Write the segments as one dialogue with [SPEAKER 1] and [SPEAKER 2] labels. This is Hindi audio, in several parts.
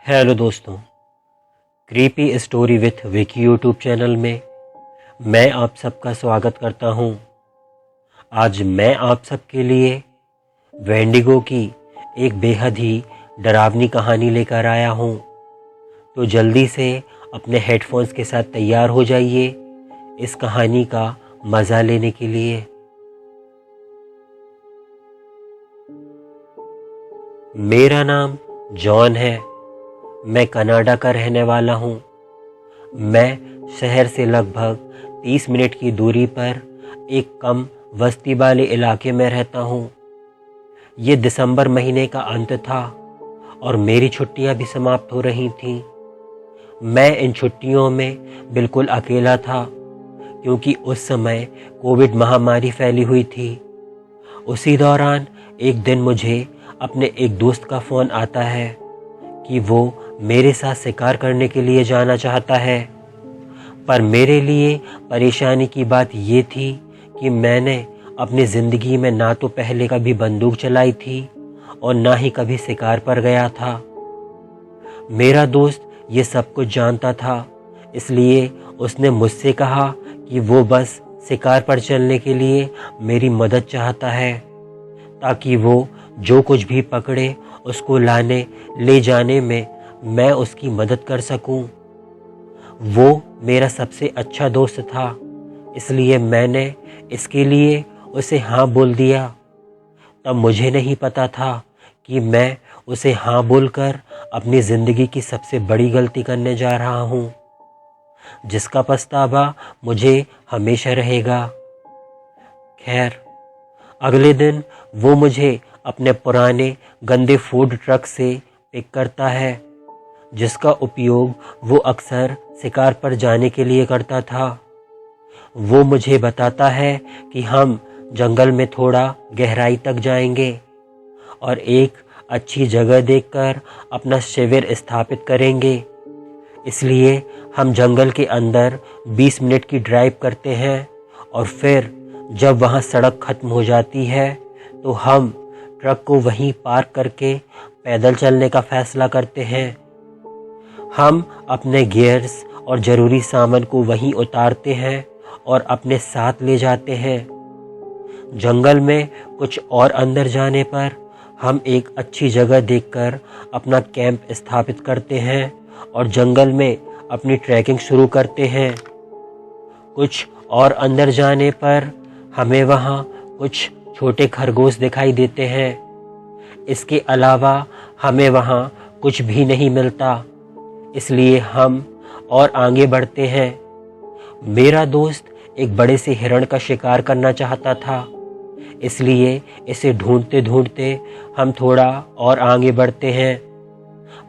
[SPEAKER 1] हेलो दोस्तों, creepy story with Vicky YouTube channel में मैं आप सबका स्वागत करता हूं। आज मैं आप सबके लिए वेंडिगो की एक बेहद ही डरावनी कहानी लेकर आया हूं। तो जल्दी से अपने हेडफोन्स के साथ तैयार हो जाइए इस कहानी का मज़ा लेने के लिए। मेरा नाम जॉन है। मैं कनाडा का रहने वाला हूँ। मैं शहर से लगभग 30 मिनट की दूरी पर एक कम बस्ती वाले इलाके में रहता हूँ। ये दिसंबर महीने का अंत था और मेरी छुट्टियाँ भी समाप्त हो रही थीं। मैं इन छुट्टियों में बिल्कुल अकेला था क्योंकि उस समय कोविड महामारी फैली हुई थी। उसी दौरान एक दिन मुझे अपने एक दोस्त का फ़ोन आता है कि वो मेरे साथ शिकार करने के लिए जाना चाहता है। पर मेरे लिए परेशानी की बात ये थी कि मैंने अपनी ज़िंदगी में ना तो पहले कभी बंदूक चलाई थी और ना ही कभी शिकार पर गया था। मेरा दोस्त ये सब कुछ जानता था, इसलिए उसने मुझसे कहा कि वो बस शिकार पर चलने के लिए मेरी मदद चाहता है ताकि वो जो कुछ भी पकड़े उसको ले जाने में मैं उसकी मदद कर सकूं। वो मेरा सबसे अच्छा दोस्त था, इसलिए मैंने इसके लिए उसे हाँ बोल दिया। तब मुझे नहीं पता था कि मैं उसे हाँ बोलकर अपनी ज़िंदगी की सबसे बड़ी गलती करने जा रहा हूँ, जिसका पछतावा मुझे हमेशा रहेगा। खैर, अगले दिन वो मुझे अपने पुराने गंदे फूड ट्रक से पिक करता है, जिसका उपयोग वो अक्सर शिकार पर जाने के लिए करता था। वो मुझे बताता है कि हम जंगल में थोड़ा गहराई तक जाएंगे और एक अच्छी जगह देखकर अपना शिविर स्थापित करेंगे। इसलिए हम जंगल के अंदर 20 मिनट की ड्राइव करते हैं और फिर जब वहाँ सड़क खत्म हो जाती है तो हम ट्रक को वहीं पार्क करके पैदल चलने का फैसला करते हैं। हम अपने गियर्स और ज़रूरी सामान को वहीं उतारते हैं और अपने साथ ले जाते हैं। जंगल में कुछ और अंदर जाने पर हम एक अच्छी जगह देखकर अपना कैंप स्थापित करते हैं और जंगल में अपनी ट्रैकिंग शुरू करते हैं। कुछ और अंदर जाने पर हमें वहाँ कुछ छोटे खरगोश दिखाई देते हैं। इसके अलावा हमें वहाँ कुछ भी नहीं मिलता, इसलिए हम और आगे बढ़ते हैं। मेरा दोस्त एक बड़े से हिरण का शिकार करना चाहता था, इसलिए इसे ढूंढते ढूंढते हम थोड़ा और आगे बढ़ते हैं,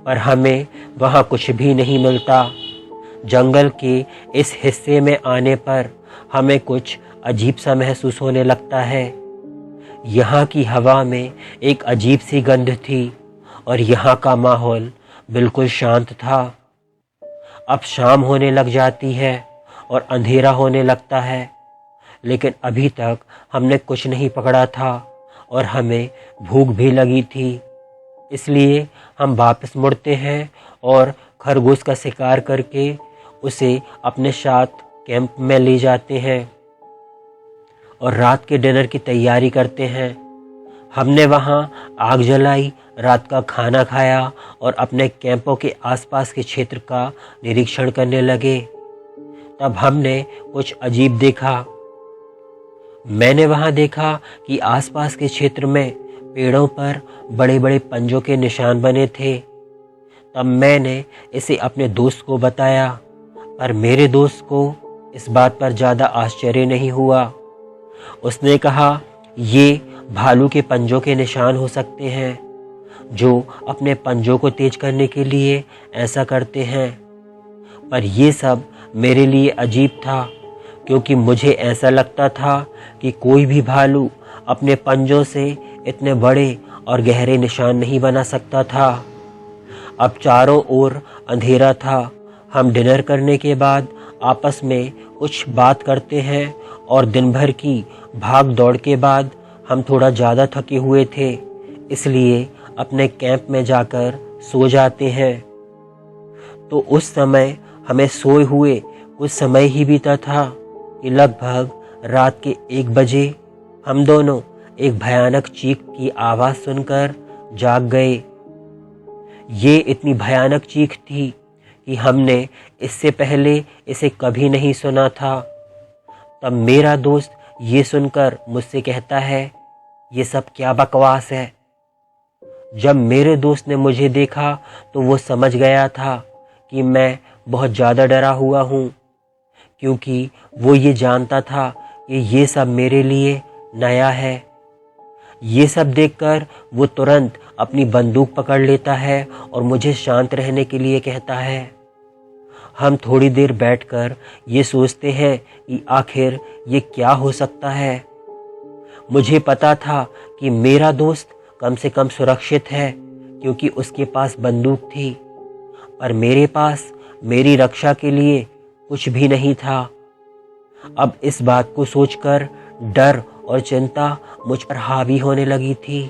[SPEAKER 1] पर हमें वहाँ कुछ भी नहीं मिलता। जंगल के इस हिस्से में आने पर हमें कुछ अजीब सा महसूस होने लगता है। यहाँ की हवा में एक अजीब सी गंध थी और यहाँ का माहौल बिल्कुल शांत था। अब शाम होने लग जाती है और अंधेरा होने लगता है, लेकिन अभी तक हमने कुछ नहीं पकड़ा था और हमें भूख भी लगी थी। इसलिए हम वापस मुड़ते हैं और खरगोश का शिकार करके उसे अपने साथ कैंप में ले जाते हैं और रात के डिनर की तैयारी करते हैं। हमने वहाँ आग जलाई, रात का खाना खाया और अपने कैंपों के आसपास के क्षेत्र का निरीक्षण करने लगे। तब हमने कुछ अजीब देखा। मैंने वहाँ देखा कि आसपास के क्षेत्र में पेड़ों पर बड़े बड़े पंजों के निशान बने थे। तब मैंने इसे अपने दोस्त को बताया, पर मेरे दोस्त को इस बात पर ज़्यादा आश्चर्य नहीं हुआ। उसने कहा, ये भालू के पंजों के निशान हो सकते हैं, जो अपने पंजों को तेज करने के लिए ऐसा करते हैं। पर ये सब मेरे लिए अजीब था, क्योंकि मुझे ऐसा लगता था कि कोई भी भालू अपने पंजों से इतने बड़े और गहरे निशान नहीं बना सकता था। अब चारों ओर अंधेरा था। हम डिनर करने के बाद आपस में कुछ बात करते हैं और दिन भर की भाग दौड़ के बाद हम थोड़ा ज़्यादा थके हुए थे, इसलिए अपने कैंप में जाकर सो जाते हैं। तो उस समय हमें सोए हुए कुछ समय ही बीता था कि लगभग रात के 1 बजे हम दोनों एक भयानक चीख की आवाज़ सुनकर जाग गए। ये इतनी भयानक चीख थी कि हमने इससे पहले इसे कभी नहीं सुना था। तब मेरा दोस्त ये सुनकर मुझसे कहता है, ये सब क्या बकवास है। जब मेरे दोस्त ने मुझे देखा तो वो समझ गया था कि मैं बहुत ज़्यादा डरा हुआ हूँ, क्योंकि वो ये जानता था कि ये सब मेरे लिए नया है। ये सब देखकर वो तुरंत अपनी बंदूक पकड़ लेता है और मुझे शांत रहने के लिए कहता है। हम थोड़ी देर बैठकर ये सोचते हैं कि आखिर ये क्या हो सकता है। मुझे पता था कि मेरा दोस्त कम से कम सुरक्षित है, क्योंकि उसके पास बंदूक थी, पर मेरे पास मेरी रक्षा के लिए कुछ भी नहीं था। अब इस बात को सोचकर डर और चिंता मुझ पर हावी होने लगी थी।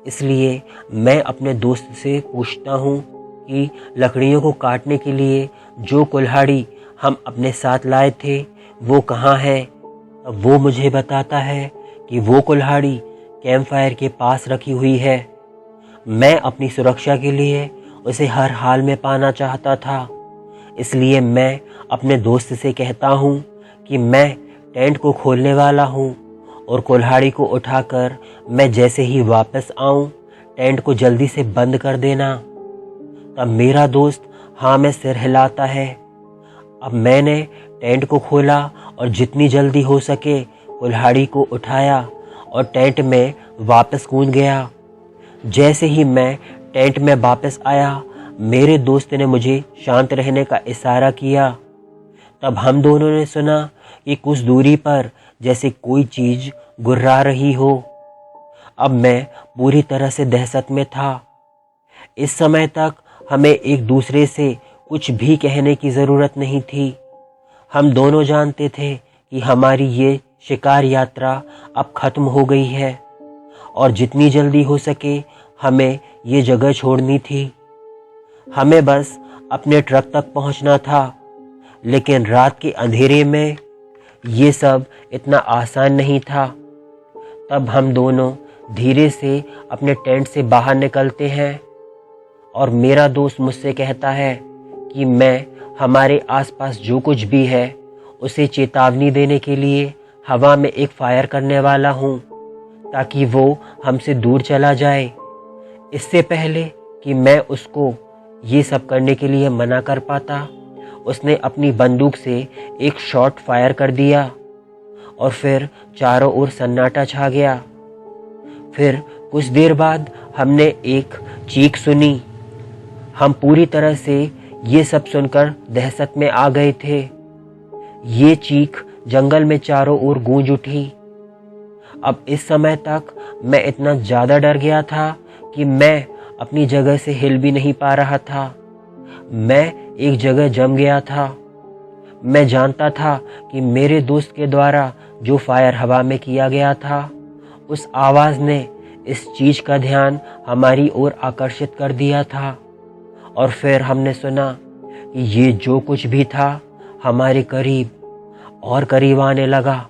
[SPEAKER 1] इसलिए मैं अपने दोस्त से पूछता हूँ कि लकड़ियों को काटने के लिए जो कुल्हाड़ी हम अपने साथ लाए थे वो कहाँ है। अब वो मुझे बताता है कि वो कुल्हाड़ी कैंप फायर के पास रखी हुई है। मैं अपनी सुरक्षा के लिए उसे हर हाल में पाना चाहता था, इसलिए मैं अपने दोस्त से कहता हूँ कि मैं टेंट को खोलने वाला हूँ और कुल्हाड़ी को उठाकर मैं जैसे ही वापस आऊँ टेंट को जल्दी से बंद कर देना। तब मेरा दोस्त हाँ में सिर हिलाता है। अब मैंने टेंट को खोला और जितनी जल्दी हो सके कुल्हाड़ी को उठाया और टेंट में वापस कूद गया। जैसे ही मैं टेंट में वापस आया, मेरे दोस्त ने मुझे शांत रहने का इशारा किया। तब हम दोनों ने सुना कि कुछ दूरी पर जैसे कोई चीज़ गुर्रा रही हो। अब मैं पूरी तरह से दहशत में था। इस समय तक हमें एक दूसरे से कुछ भी कहने की ज़रूरत नहीं थी। हम दोनों जानते थे कि हमारी ये शिकार यात्रा अब ख़त्म हो गई है और जितनी जल्दी हो सके हमें ये जगह छोड़नी थी। हमें बस अपने ट्रक तक पहुंचना था, लेकिन रात के अंधेरे में ये सब इतना आसान नहीं था। तब हम दोनों धीरे से अपने टेंट से बाहर निकलते हैं और मेरा दोस्त मुझसे कहता है कि मैं हमारे आसपास जो कुछ भी है उसे चेतावनी देने के लिए हवा में एक फायर करने वाला हूँ, ताकि वो हमसे दूर चला जाए। इससे पहले कि मैं उसको ये सब करने के लिए मना कर पाता, उसने अपनी बंदूक से एक शॉट फायर कर दिया और फिर चारों ओर सन्नाटा छा गया। फिर कुछ देर बाद हमने एक चीख सुनी। हम पूरी तरह से ये सब सुनकर दहशत में आ गए थे। ये चीख जंगल में चारों ओर गूंज उठी। अब इस समय तक मैं इतना ज़्यादा डर गया था कि मैं अपनी जगह से हिल भी नहीं पा रहा था। मैं एक जगह जम गया था। मैं जानता था कि मेरे दोस्त के द्वारा जो फायर हवा में किया गया था, उस आवाज़ ने इस चीज़ का ध्यान हमारी ओर आकर्षित कर दिया था। और फिर हमने सुना कि ये जो कुछ भी था हमारे करीब और करीब आने लगा।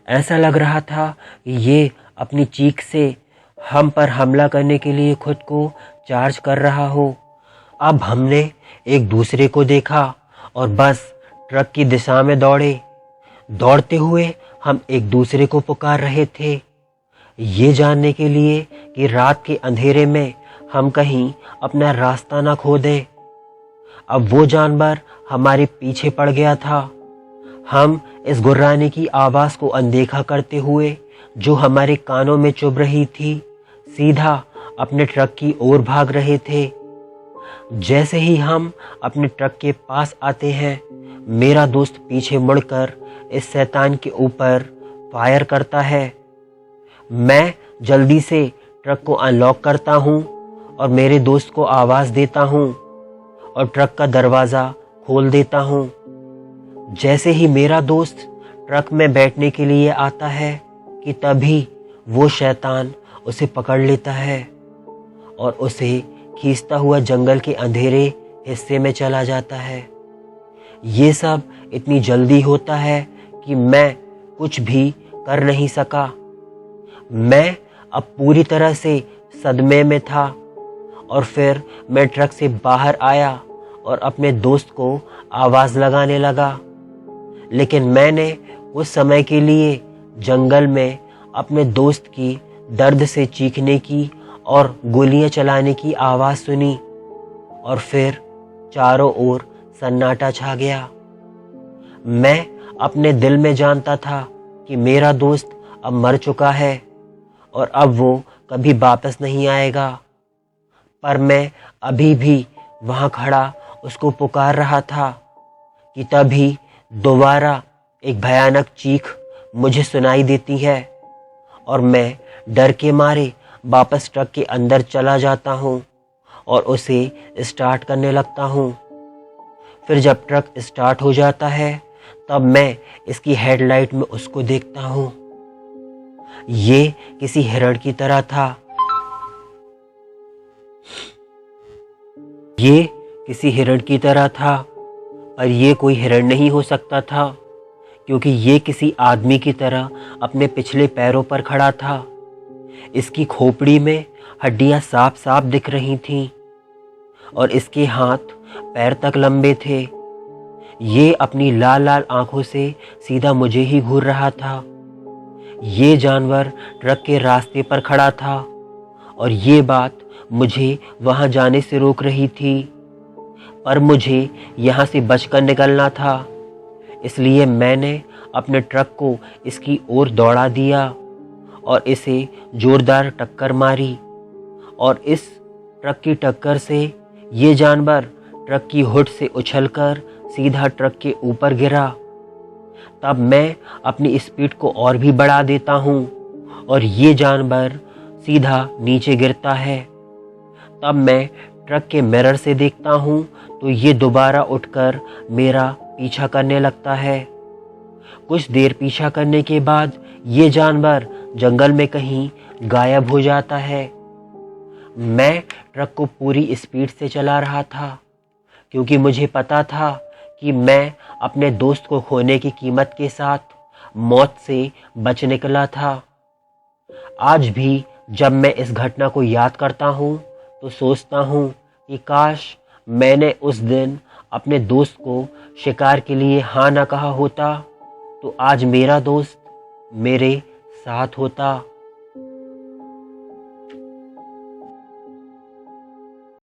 [SPEAKER 1] ऐसा लग रहा था कि ये अपनी चीख से हम पर हमला करने के लिए खुद को चार्ज कर रहा हो। अब हमने एक दूसरे को देखा और बस ट्रक की दिशा में दौड़े। दौड़ते हुए हम एक दूसरे को पुकार रहे थे, ये जानने के लिए कि रात के अंधेरे में हम कहीं अपना रास्ता ना खो दें। अब वो जानवर हमारे पीछे पड़ गया था। हम इस गुर्राने की आवाज़ को अनदेखा करते हुए, जो हमारे कानों में चुभ रही थी, सीधा अपने ट्रक की ओर भाग रहे थे। जैसे ही हम अपने ट्रक के पास आते हैं, मेरा दोस्त पीछे मुड़कर इस शैतान के ऊपर फायर करता है। मैं जल्दी से ट्रक को अनलॉक करता हूँ और मेरे दोस्त को आवाज़ देता हूँ और ट्रक का दरवाज़ा खोल देता हूँ। जैसे ही मेरा दोस्त ट्रक में बैठने के लिए आता है कि तभी वो शैतान उसे पकड़ लेता है और उसे खींचता हुआ जंगल के अंधेरे हिस्से में चला जाता है। ये सब इतनी जल्दी होता है कि मैं कुछ भी कर नहीं सका। मैं अब पूरी तरह से सदमे में था और फिर मैं ट्रक से बाहर आया और अपने दोस्त को आवाज़ लगाने लगा, लेकिन मैंने उस समय के लिए जंगल में अपने दोस्त की दर्द से चीखने की और गोलियां चलाने की आवाज़ सुनी और फिर चारों ओर सन्नाटा छा गया। मैं अपने दिल में जानता था कि मेरा दोस्त अब मर चुका है और अब वो कभी वापस नहीं आएगा, पर मैं अभी भी वहाँ खड़ा उसको पुकार रहा था कि तभी दोबारा एक भयानक चीख मुझे सुनाई देती है और मैं डर के मारे वापस ट्रक के अंदर चला जाता हूँ और उसे स्टार्ट करने लगता हूँ। फिर जब ट्रक स्टार्ट हो जाता है तब मैं इसकी हेडलाइट में उसको देखता हूँ। ये किसी हिरण की तरह था। ये किसी हिरण की तरह था, पर ये कोई हिरण नहीं हो सकता था क्योंकि ये किसी आदमी की तरह अपने पिछले पैरों पर खड़ा था। इसकी खोपड़ी में हड्डियां साफ साफ दिख रही थीं और इसके हाथ पैर तक लंबे थे। ये अपनी लाल लाल आंखों से सीधा मुझे ही घूर रहा था। ये जानवर ट्रक के रास्ते पर खड़ा था और ये बात मुझे वहां जाने से रोक रही थी, पर मुझे यहाँ से बचकर निकलना था। इसलिए मैंने अपने ट्रक को इसकी ओर दौड़ा दिया और इसे जोरदार टक्कर मारी और इस ट्रक की टक्कर से ये जानवर ट्रक की हुड से उछलकर सीधा ट्रक के ऊपर गिरा। तब मैं अपनी स्पीड को और भी बढ़ा देता हूँ और ये जानवर सीधा नीचे गिरता है। तब मैं ट्रक के मिरर से देखता हूँ तो ये दोबारा उठकर मेरा पीछा करने लगता है। कुछ देर पीछा करने के बाद ये जानवर जंगल में कहीं गायब हो जाता है। मैं ट्रक को पूरी स्पीड से चला रहा था क्योंकि मुझे पता था कि मैं अपने दोस्त को खोने की कीमत के साथ मौत से बच निकला था। आज भी जब मैं इस घटना को याद करता हूँ तो सोचता हूँ कि काश मैंने उस दिन अपने दोस्त को शिकार के लिए हाँ ना कहा होता तो आज मेरा दोस्त मेरे साथ होता।